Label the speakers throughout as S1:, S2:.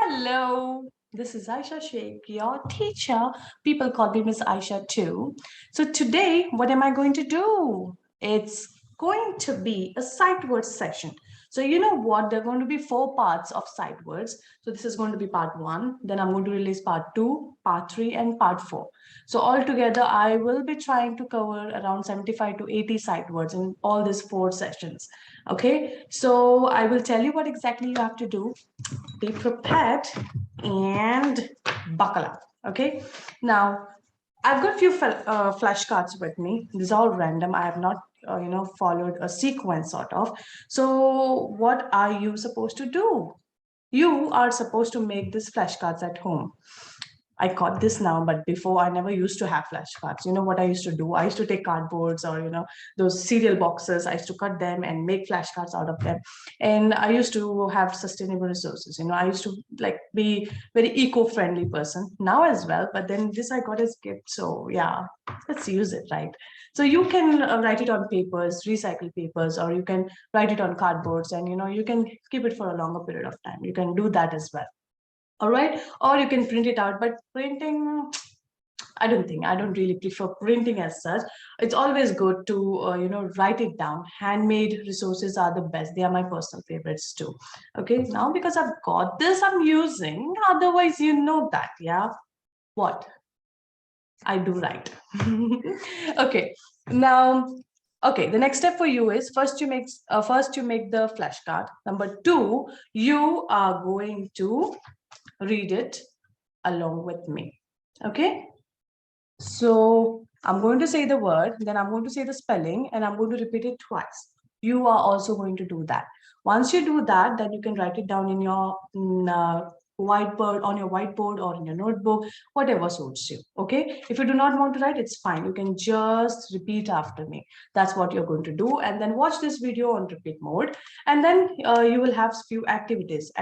S1: Hello, this is Ayesha Shaik, your teacher. People call me Miss Ayesha too. So today, what am I going to do? It's going to be a sight words session. So you know what? There are going to be four parts of sight words. So this is going to be part one. Then I'm going to release part two, part three, and part four. So altogether, I will be trying to cover around 75 to 80 sight words in all these four sessions. Okay, so I will tell you what exactly you have to do. Be prepared and buckle up. Okay, now I've got few flashcards with me. These are all random. I have not followed a sequence sort of. So what are you supposed to do? You are supposed to make these flashcards at home. I got this now, but before I never used to have flashcards. You know what I used to do? I used to take cardboards or those cereal boxes. I used to cut them and make flashcards out of them. And I used to have sustainable resources. I used to like be very eco-friendly person now as well. But then this I got as gift, so yeah, let's use it, right? So you can write it on papers, recycle papers, or you can write it on cardboards, and you can keep it for a longer period of time. You can do that as well. All right, or you can print it out, but printing, I don't really prefer printing as such. It's always good to write it down. Handmade resources are the best. They are my personal favorites too. Okay, now because I've got this, I'm using. Otherwise, you know that, yeah. What I do right. Okay, now, okay, the next step for you is first you make the flashcard. Number two, you are going to read it along with me. Okay, so I'm going to say the word, then I'm going to say the spelling, and I'm going to repeat it twice. You are also going to do that. Once you do that, then you can write it down in your whiteboard, on your whiteboard or in your notebook, whatever suits you. Okay, if you do not want to write, it's fine. You can just repeat after me. That's what you're going to do, and then watch this video on repeat mode. And then you will have few activities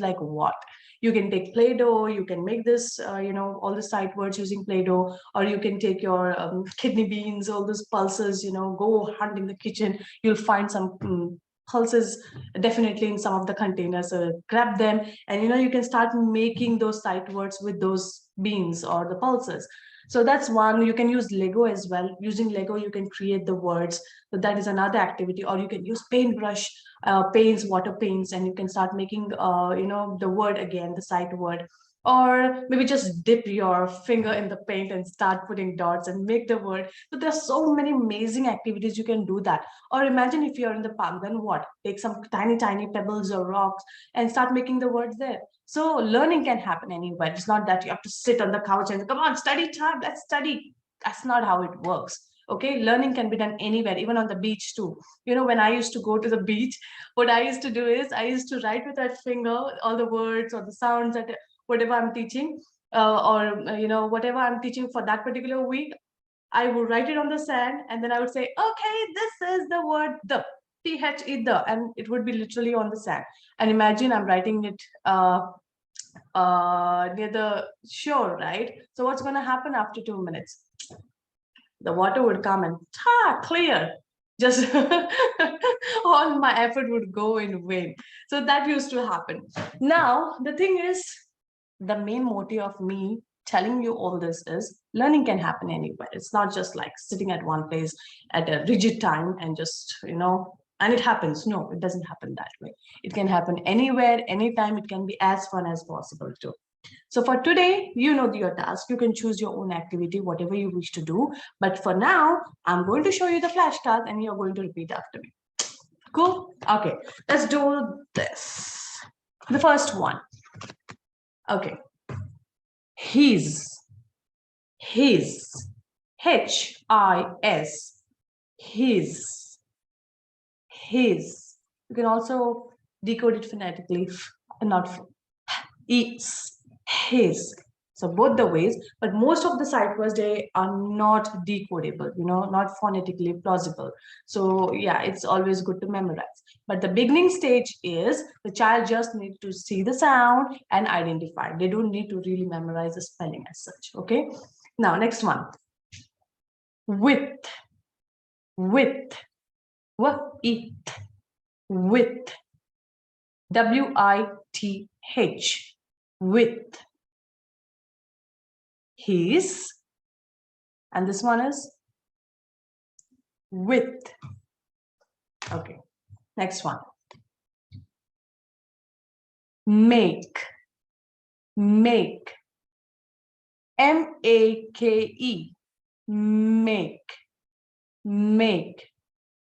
S1: like what? You can take Play-Doh, you can make this, all the sight words using Play-Doh, or you can take your kidney beans, all those pulses, go hunt in the kitchen. You'll find some pulses definitely in some of the containers. So grab them, and you can start making those sight words with those beans or the pulses. So that's one. You can use Lego as well. Using Lego, you can create the words. So that is another activity. Or you can use paintbrush, paints, water paints, and you can start making, the word again, the sight word. Or maybe just dip your finger in the paint and start putting dots and make the word. So there's so many amazing activities you can do that. Or imagine if you're in the park, then what? Take some tiny, tiny pebbles or rocks and start making the words there. So learning can happen anywhere. It's not that you have to sit on the couch and come on, study time, let's study. That's not how it works. Okay, learning can be done anywhere, even on the beach too. When I used to go to the beach, what I used to do is I used to write with that finger all the words or the sounds that whatever I'm teaching, or whatever I'm teaching for that particular week. I would write it on the sand, and then I would say, okay, this is the word the. The, and it would be literally on the sand. And imagine I'm writing it near the shore, right? So what's going to happen after 2 minutes? The water would come and clear. Just all my effort would go in vain. So that used to happen. Now the thing is, the main motive of me telling you all this is learning can happen anywhere. It's not just like sitting at one place at a rigid time and just and it happens. No, it doesn't happen that way. It can happen anywhere, anytime. It can be as fun as possible too. So for today, you know your task. You can choose your own activity, whatever you wish to do. But for now, I'm going to show you the flashcards and you're going to repeat after me. Cool? Okay, let's do this. The first one. Okay. His. His. His. His. His. You can also decode it phonetically, not is. His. So both the ways, but most of the sight words, they are not decodable, not phonetically plausible. So yeah, it's always good to memorize. But the beginning stage is the child just needs to see the sound and identify. They don't need to really memorize the spelling as such. Okay. Now next one. With. With. What? It. With. WITH. with, his, and this one is with. Okay, next one. Make, make, M-A-K-E, make, make.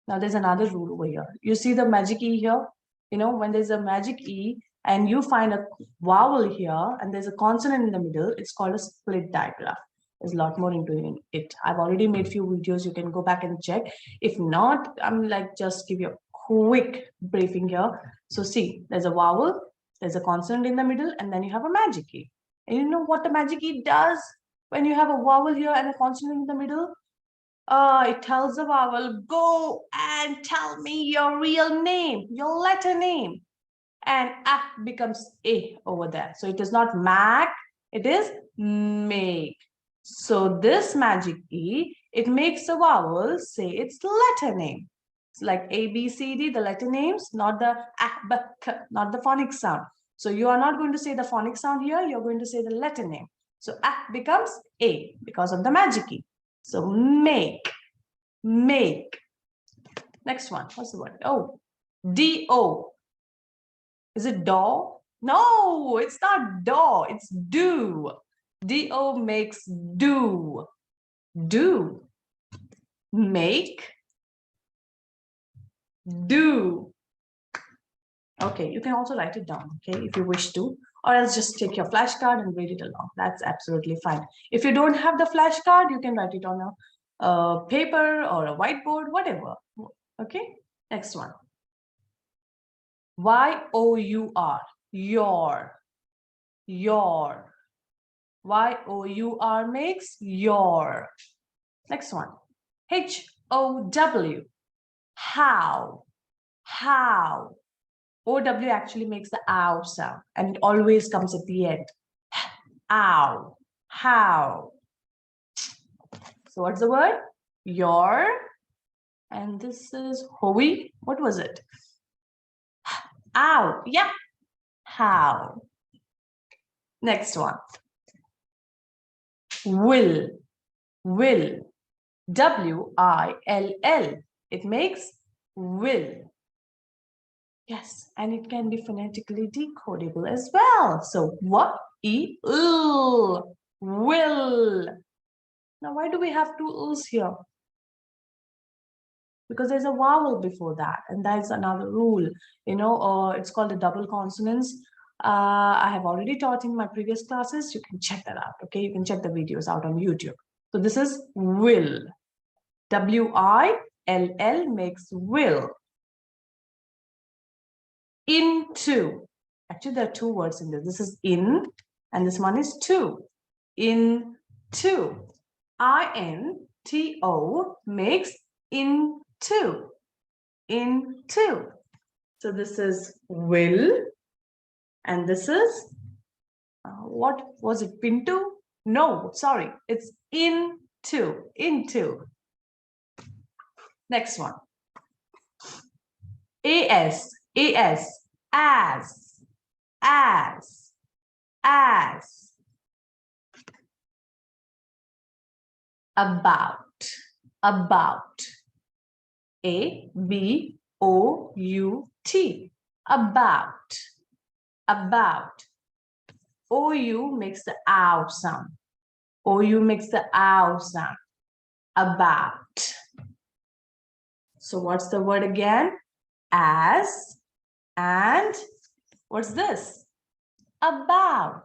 S1: Now there's another rule over here. You see the magic E here? You know, when there's a magic E and you find a vowel here and there's a consonant in the middle, it's called a split digraph. There's a lot more into it. I've already made few videos. You can go back and check. If not, I'm like just give you a quick briefing here. So see, there's a vowel, there's a consonant in the middle, and then you have a magic E. And you know what the magic E does when you have a vowel here and a consonant in the middle? It tells the vowel, go and tell me your real name, your letter name. And becomes A over there. So it is not Mac, it is make. So this magic E, it makes the vowel say its letter name. It's like A, B, C, D, the letter names, not the B, K, not the phonic sound. So you are not going to say the phonic sound here, you're going to say the letter name. So becomes A because of the magic E. So make, make. Next one, what's the word? Oh, D-O. Is it do? No, it's not do, it's do. D-O makes do. Do. Make. Do. Okay, you can also write it down, okay, if you wish to, or else just take your flashcard and read it along. That's absolutely fine. If you don't have the flashcard, you can write it on a paper or a whiteboard, whatever. Okay, next one. Y-O-U-R, your, your. Y-O-U-R makes your. Next one. H-O-W, how, how. O-W actually makes the ow sound and it always comes at the end. Ow, how. So what's the word? Your. And this is hoey. What was it? Ow, yeah. How. Next one. Will, will. W-I-L-L. It makes will. Yes, and it can be phonetically decodable as well. So W-E-L, will. Now, why do we have two L's here? Because there's a vowel before that, and that's another rule. You know, it's called the double consonants. I have already taught in my previous classes. You can check that out, okay? You can check the videos out on YouTube. So this is will. W-I-L-L makes will. Into. Actually, there are two words in this. This is in, and this one is to. Into. I-N-T-O makes into. Into. So this is will, and this is, what was it, pinto? No, sorry, it's into, into. Next one. A-S, A-S, as, as. About, about. A-B-O-U-T, about, about. O-U makes the ow sound. O-U makes the ow sound. About. So what's the word again? As, and what's this? About.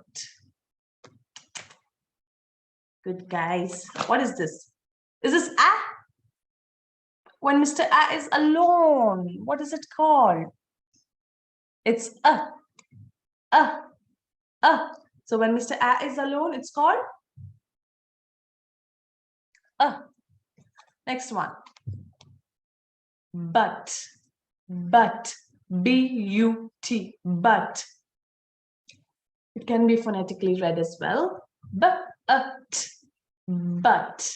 S1: Good, guys. What is this? Is this a? When Mr. A is alone, what is it called? It's a. So when Mr. A is alone, it's called a. Next one. But, B-U-T, but. It can be phonetically read as well. But, but.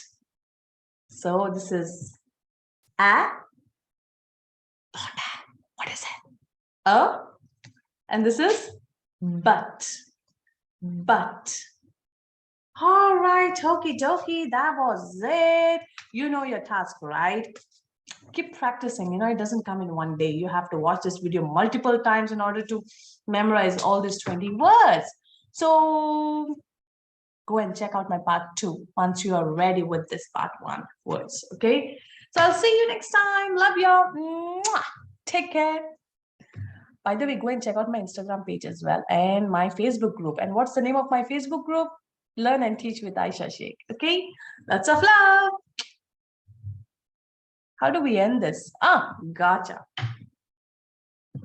S1: So this is a. What is it? A. And this is but. But all right, okie dokie, that was it. You know your task, right? Keep practicing. It doesn't come in one day. You have to watch this video multiple times in order to memorize all these 20 words. So go and check out my part 2 once you are ready with this part 1 words. Okay. So I'll see you next time. Love you. Take care. By the way, go and check out my Instagram page as well and my Facebook group. And what's the name of my Facebook group? Learn and Teach with Ayesha Shaik. Okay. Lots of love. How do we end this? Gotcha.